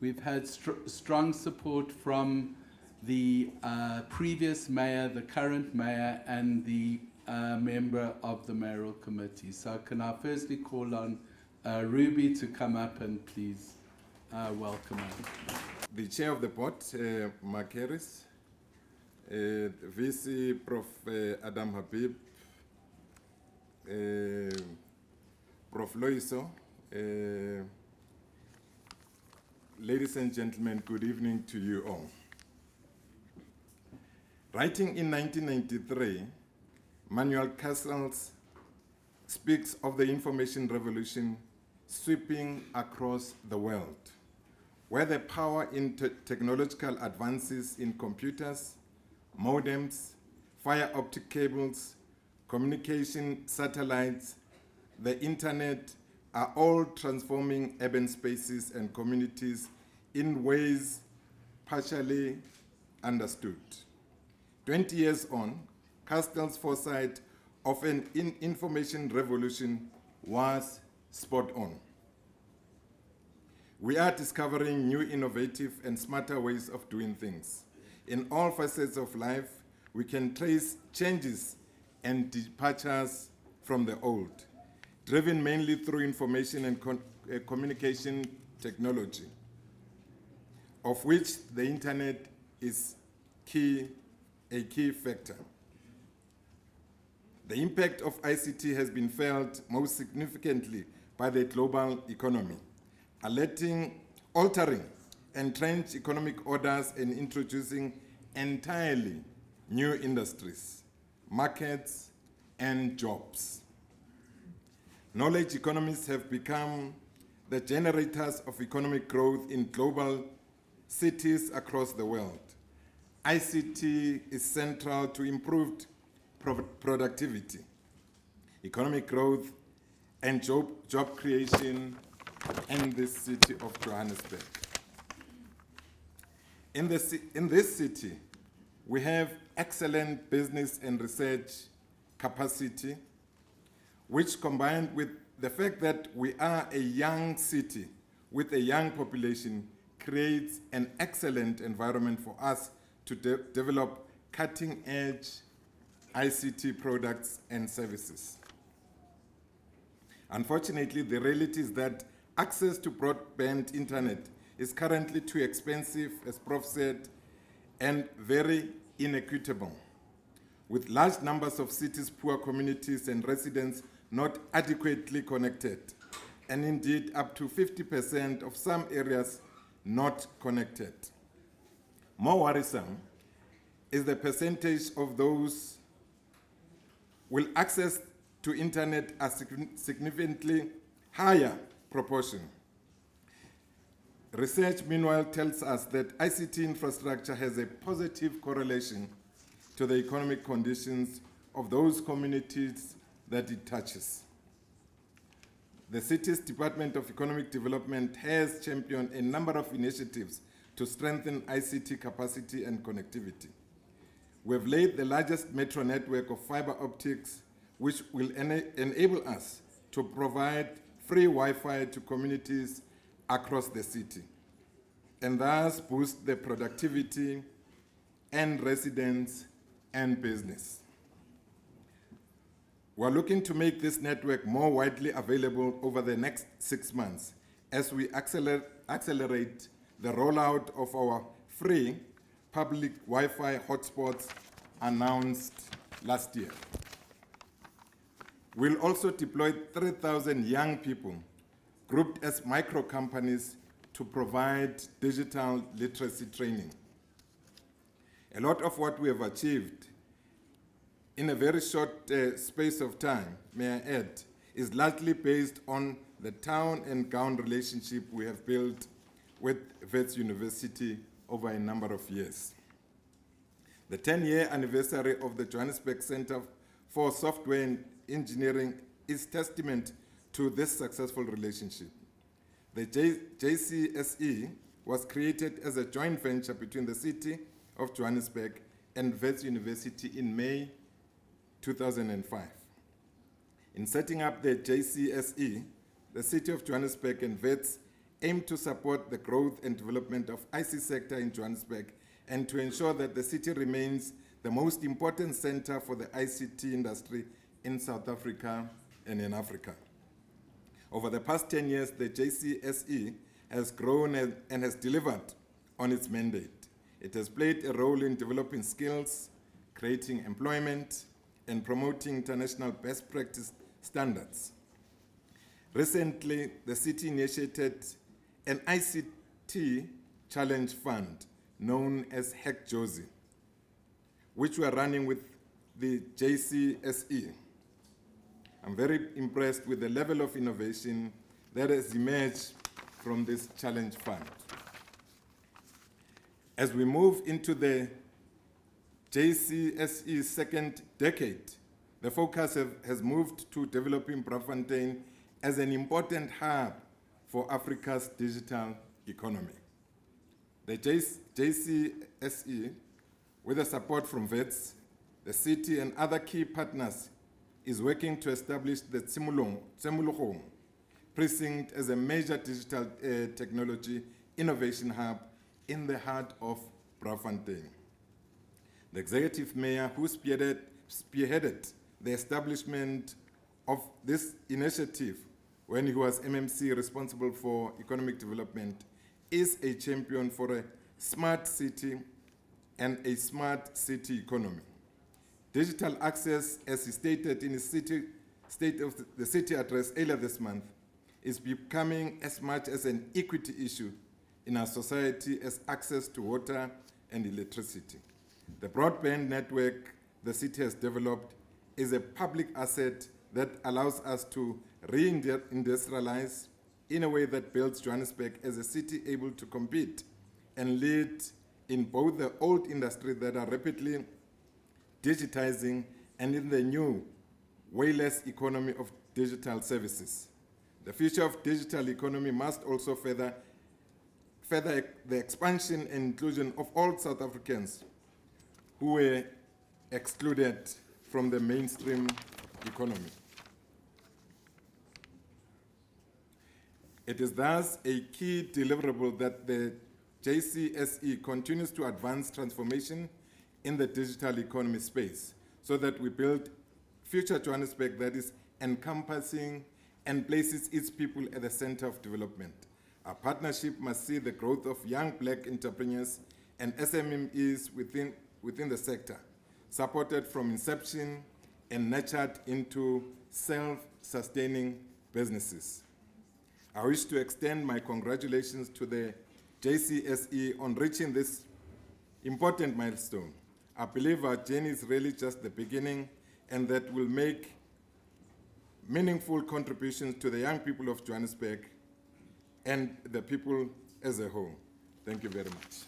We've had strong support from the previous mayor, the current mayor, and the member of the mayoral committee. So can I firstly call on Ruby to come up and please welcome her. The chair of the board, Mark Harris, VC Prof. Adam Habib, Prof. Loiso, ladies and gentlemen, good evening to you all. Writing in 1993, Manuel Castells speaks of the information revolution sweeping across the world, where the power in technological advances in computers, modems, fiber optic cables, communication satellites, the internet are all transforming urban spaces and communities in ways partially understood. 20 years on, Castells' foresight of an information revolution was spot on. We are discovering new, innovative, and smarter ways of doing things. In all facets of life, we can trace changes and departures from the old, driven mainly through information and communication technology, of which the internet is a key factor. The impact of ICT has been felt most significantly by the global economy, altering entrenched economic orders and introducing entirely new industries, markets, and jobs. Knowledge economies have become the generators of economic growth in global cities across the world. ICT is central to improved productivity, economic growth, and job creation in the city of Johannesburg. In this city, we have excellent business and research capacity, which, combined with the fact that we are a young city with a young population, creates an excellent environment for us to develop cutting-edge ICT products and services. Unfortunately, the reality is that access to broadband internet is currently too expensive, as Prof said, and very inequitable, with large numbers of cities, poor communities, and residents not adequately connected, and indeed up to 50% of some areas not connected. More worrisome is the percentage of those will access to internet a significantly higher proportion. Research, meanwhile, tells us that ICT infrastructure has a positive correlation to the economic conditions of those communities that it touches. The city's Department of Economic Development has championed a number of initiatives to strengthen ICT capacity and connectivity. We have laid the largest metro network of fiber optics, which will enable us to provide free Wi-Fi to communities across the city, and thus boost the productivity and residents and business. We're looking to make this network more widely available over the next 6 months as we accelerate the rollout of our free public Wi-Fi hotspots announced last year. We'll also deploy 3,000 young people grouped as micro-companies to provide digital literacy training. A lot of what we have achieved in a very short space of time, may I add, is largely based on the town and gown relationship we have built with WITS University over a number of years. The 10-year anniversary of the Johannesburg Center for Software Engineering is testament to this successful relationship. The JCSE was created as a joint venture between the City of Johannesburg and WITS University in May 2005. In setting up the JCSE, the City of Johannesburg and WITS aim to support the growth and development of IC sector in Johannesburg and to ensure that the city remains the most important center for the ICT industry in South Africa and in Africa. Over the past 10 years, the JCSE has grown and has delivered on its mandate. It has played a role in developing skills, creating employment, and promoting international best practice standards. Recently, the city initiated an ICT Challenge Fund known as Hack Jozi, which we are running with the JCSE. I'm very impressed with the level of innovation that has emerged from this challenge fund. As we move into the JCSE second decade, the focus has moved to developing Braamfontein as an important hub for Africa's digital economy. The JCSE, with the support from WITS, the city and other key partners, is working to establish the Tsemulogong precinct as a major digital technology innovation hub in the heart of Braamfontein. The executive mayor who spearheaded the establishment of this initiative when he was MMC responsible for economic development is a champion for a smart city and a smart city economy. Digital access, as he stated in his State of the City address earlier this month, is becoming as much as an equity issue in our society as access to water and electricity. The broadband network the city has developed is a public asset that allows us to re-industrialize in a way that builds Johannesburg as a city able to compete and lead in both the old industry that are rapidly digitizing and in the new, way less economy of digital services. The future of digital economy must also further the expansion and inclusion of all South Africans who were excluded from the mainstream economy. It is thus a key deliverable that the JCSE continues to advance transformation in the digital economy space so that we build future Johannesburg that is encompassing and places its people at the center of development. Our partnership must see the growth of young black entrepreneurs and SMEs within the sector, supported from inception and nurtured into self-sustaining businesses. I wish to extend my congratulations to the JCSE on reaching this important milestone. I believe our journey is really just the beginning and that will make meaningful contributions to the young people of Johannesburg and the people as a whole. Thank you very much.